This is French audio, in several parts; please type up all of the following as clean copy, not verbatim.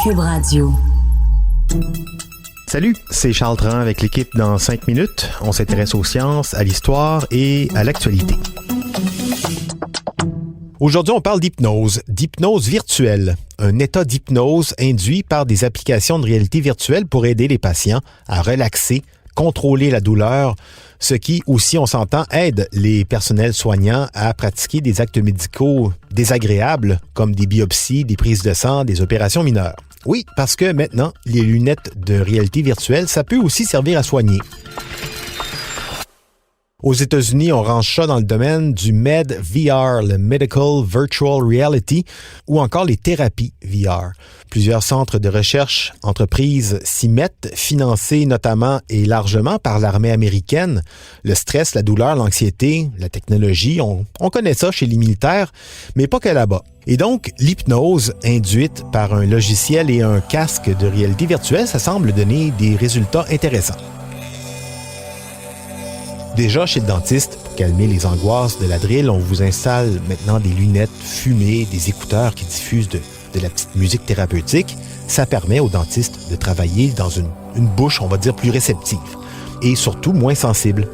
Cube Radio. Salut, c'est Charles Tran avec l'équipe dans 5 minutes. On s'intéresse aux sciences, à l'histoire et à l'actualité. Aujourd'hui, on parle d'hypnose virtuelle, un état d'hypnose induit par des applications de réalité virtuelle pour aider les patients à relaxer, contrôler la douleur, ce qui aussi, on s'entend, aide les personnels soignants à pratiquer des actes médicaux désagréables comme des biopsies, des prises de sang, des opérations mineures. Oui, parce que maintenant, les lunettes de réalité virtuelle, ça peut aussi servir à soigner. Aux États-Unis, on range ça dans le domaine du MedVR, le Medical Virtual Reality, ou encore les thérapies VR. Plusieurs centres de recherche, entreprises s'y mettent, financés notamment et largement par l'armée américaine. Le stress, la douleur, l'anxiété, la technologie, on connaît ça chez les militaires, mais pas que là-bas. Et donc, l'hypnose induite par un logiciel et un casque de réalité virtuelle, ça semble donner des résultats intéressants. Déjà, chez le dentiste, pour calmer les angoisses de la drille, on vous installe maintenant des lunettes fumées, des écouteurs qui diffusent de la petite musique thérapeutique. Ça permet au dentiste de travailler dans une bouche, on va dire, plus réceptive et surtout moins sensible.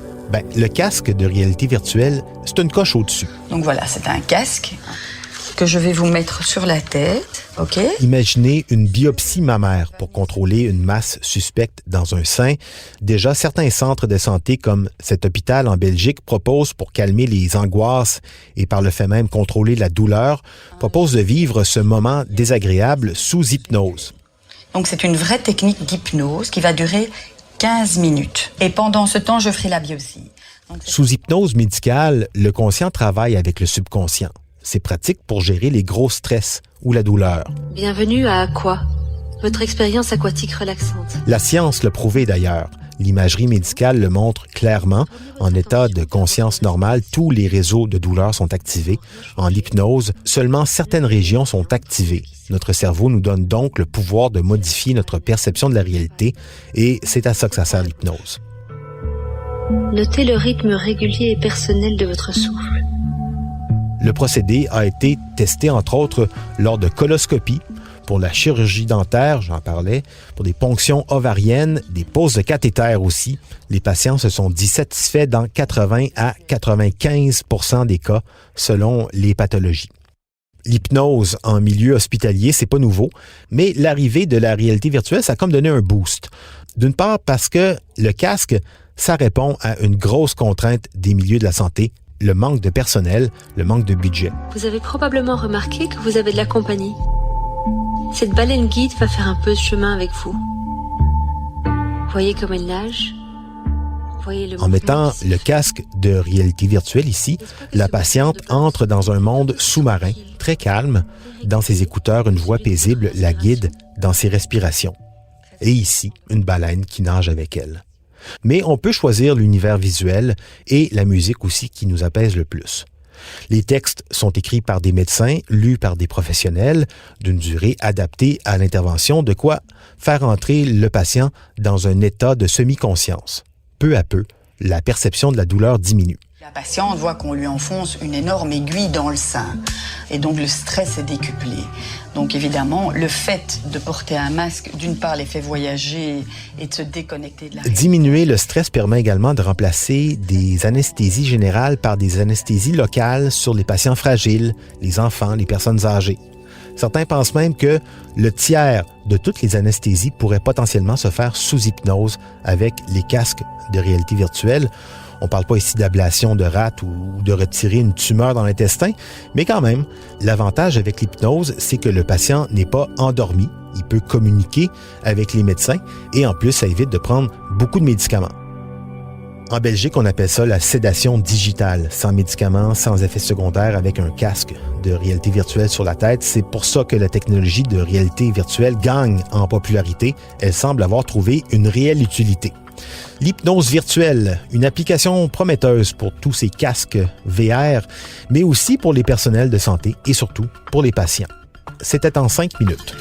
Le casque de réalité virtuelle, c'est une coche au-dessus. Donc voilà, c'est un casque que je vais vous mettre sur la tête, OK? Imaginez une biopsie mammaire pour contrôler une masse suspecte dans un sein. Déjà, certains centres de santé comme cet hôpital en Belgique proposent, pour calmer les angoisses et par le fait même contrôler la douleur, proposent de vivre ce moment désagréable sous hypnose. Donc c'est une vraie technique d'hypnose qui va durer 15 minutes. Et pendant ce temps, je ferai la biopsie. Sous hypnose médicale, le conscient travaille avec le subconscient. C'est pratique pour gérer les gros stress ou la douleur. Bienvenue à Aqua, votre expérience aquatique relaxante. La science l'a prouvé d'ailleurs. L'imagerie médicale le montre clairement. En état de conscience normale, tous les réseaux de douleur sont activés. En hypnose, seulement certaines régions sont activées. Notre cerveau nous donne donc le pouvoir de modifier notre perception de la réalité et c'est à ça que ça sert l'hypnose. Notez le rythme régulier et personnel de votre souffle. Le procédé a été testé, entre autres, lors de coloscopies, pour la chirurgie dentaire, j'en parlais, pour des ponctions ovariennes, des poses de cathéter aussi. Les patients se sont dit satisfaits dans 80 à 95% des cas, selon les pathologies. L'hypnose en milieu hospitalier, c'est pas nouveau, mais l'arrivée de la réalité virtuelle, ça a comme donné un boost. D'une part, parce que le casque, ça répond à une grosse contrainte des milieux de la santé, le manque de personnel, le manque de budget. Vous avez probablement remarqué que vous avez de la compagnie. Cette baleine guide va faire un peu de chemin avec vous. Voyez comme elle nage. Voyez le en mettant le casque de réalité virtuelle ici, la patiente entre dans un monde sous-marin, très calme. Dans ses écouteurs, une voix paisible la guide dans ses respirations. Et ici, une baleine qui nage avec elle. Mais on peut choisir l'univers visuel et la musique aussi qui nous apaise le plus. Les textes sont écrits par des médecins, lus par des professionnels, d'une durée adaptée à l'intervention, de quoi faire entrer le patient dans un état de semi-conscience. Peu à peu, la perception de la douleur diminue. La patiente voit qu'on lui enfonce une énorme aiguille dans le sein et donc le stress est décuplé. Donc évidemment, le fait de porter un masque, d'une part, les fait voyager et de se déconnecter de la réalité. Diminuer le stress permet également de remplacer des anesthésies générales par des anesthésies locales sur les patients fragiles, les enfants, les personnes âgées. Certains pensent même que le tiers de toutes les anesthésies pourrait potentiellement se faire sous hypnose avec les casques de réalité virtuelle. On ne parle pas ici d'ablation de rate ou de retirer une tumeur dans l'intestin, mais quand même, l'avantage avec l'hypnose, c'est que le patient n'est pas endormi, il peut communiquer avec les médecins et en plus, ça évite de prendre beaucoup de médicaments. En Belgique, on appelle ça la sédation digitale, sans médicaments, sans effets secondaires, avec un casque de réalité virtuelle sur la tête. C'est pour ça que la technologie de réalité virtuelle gagne en popularité. Elle semble avoir trouvé une réelle utilité. L'hypnose virtuelle, une application prometteuse pour tous ces casques VR, mais aussi pour les personnels de santé et surtout pour les patients. C'était en 5 minutes.